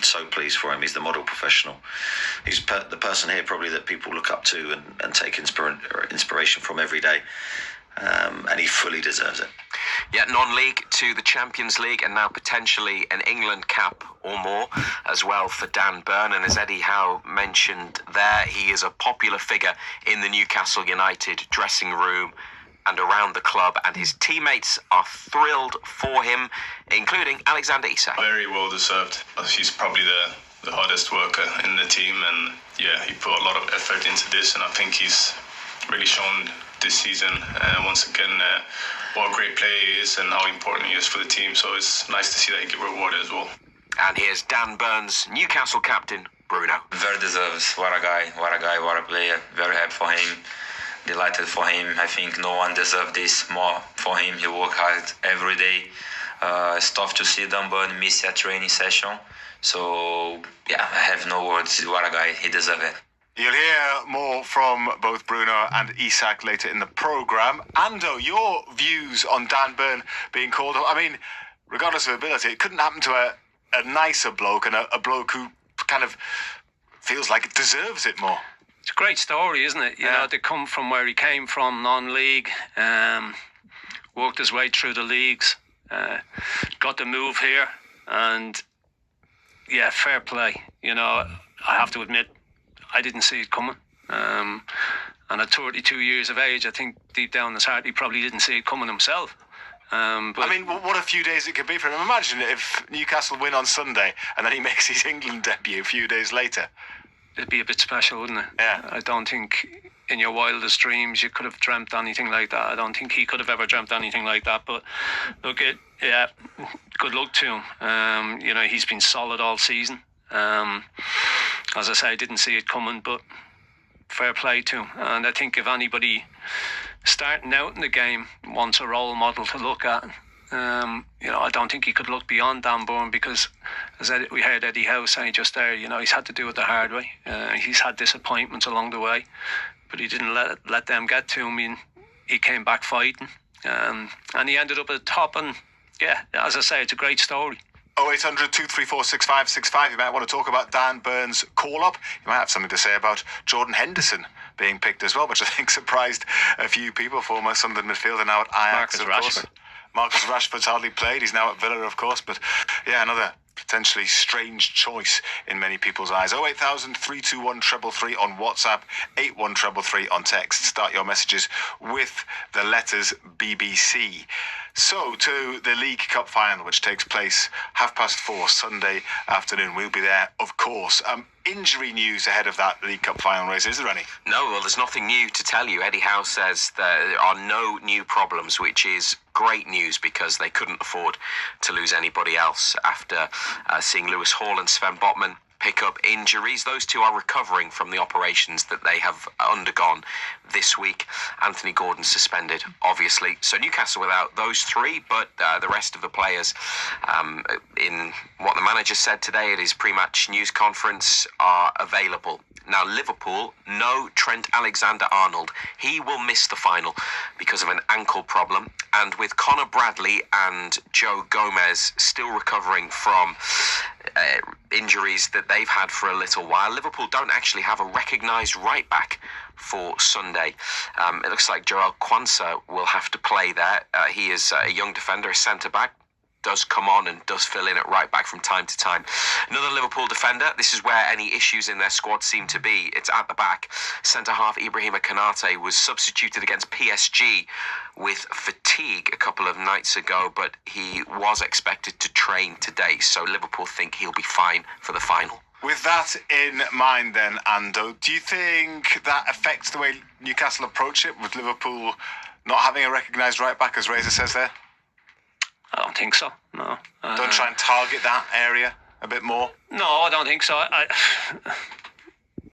so pleased for him. He's the model professional. He's the person here probably that people look up to and take inspiration from every day. And he fully deserves it. Yeah, non-league to the Champions League, and now potentially an England cap or more as well for Dan Burn. And as Eddie Howe mentioned there, he is a popular figure in the Newcastle United dressing room and around the club, and his teammates are thrilled for him, including Alexander Isak. Very well deserved. He's probably the hardest worker in the team, and yeah, he put a lot of effort into this, and I think he's really shown this season once again what a great player he is and how important he is for the team. So it's nice to see that he get rewarded as well. And here's Dan Burn's Newcastle captain, Bruno. Very deserves. What a guy, what a player. Very happy for him. Delighted for him. I think no one deserves this more for him. He works hard every day. It's tough to see Dan Burn miss a training session. So yeah, I have no words. What a guy. He deserves it. You'll hear more from both Bruno and Isak later in the programme. Ando, your views on Dan Burn being called up? I mean, regardless of ability, it couldn't happen to a nicer bloke, and a bloke who kind of feels like it deserves it more. It's a great story, isn't it? You know, to come from where he came from, non-league, worked his way through the leagues, got the move here, and yeah, fair play. You know, I have to admit, I didn't see it coming. And at 32 years of age, I think deep down in his heart, he probably didn't see it coming himself. But I mean, what a few days it could be for him. Imagine if Newcastle win on Sunday and then he makes his England debut a few days later. It'd be a bit special, wouldn't it? Yeah. I don't think in your wildest dreams you could have dreamt anything like that. I don't think he could have ever dreamt anything like that. But look, good luck to him. You know, he's been solid all season. As I say, I didn't see it coming, but fair play to him. And I think if anybody starting out in the game wants a role model to look at, you know, I don't think he could look beyond Dan Burn, because as we heard Eddie Howe saying just there, you know, he's had to do it the hard way. He's had disappointments along the way, but he didn't let them get to him. He came back fighting, and he ended up at the top. And yeah, as I say, it's a great story. 0800 234 6565. You might want to talk about Dan Burn's call-up. You might have something to say about Jordan Henderson being picked as well, which I think surprised a few people. Former Sunderland midfielder, now at Ajax, Marcus Rashford's hardly played. He's now at Villa, of course. But yeah, another potentially strange choice in many people's eyes. 08000 321 333 on WhatsApp, 81333 on text. Start your messages with the letters BBC. So to the League Cup final, which takes place 4:30 Sunday afternoon. We'll be there, of course. Injury news ahead of that League Cup final race, is there any? No, well, there's nothing new to tell you. Eddie Howe says there are no new problems, which is great news because they couldn't afford to lose anybody else after seeing Lewis Hall and Sven Botman pick up injuries. Those two are recovering from the operations that they have undergone this week. Anthony Gordon suspended, obviously. So Newcastle without those three, but the rest of the players, in what the manager said today at his pre-match news conference, are available. Now, Liverpool, no Trent Alexander-Arnold. He will miss the final because of an ankle problem. And with Conor Bradley and Joe Gomez still recovering from injuries that they've had for a little while, Liverpool don't actually have a recognised right-back for Sunday. It looks like Joel Quansah will have to play there. He is a young defender, a centre-back. Does come on and does fill in at right back from time to time. Another Liverpool defender. This is where any issues in their squad seem to be. It's at the back. Centre half Ibrahima Konate was substituted against PSG with fatigue a couple of nights ago, but he was expected to train today. So Liverpool think he'll be fine for the final. With that in mind then, Ando, do you think that affects the way Newcastle approach it, with Liverpool not having a recognised right back, as Razor says there? I don't think so, no. Don't try and target that area a bit more? No, I don't think so.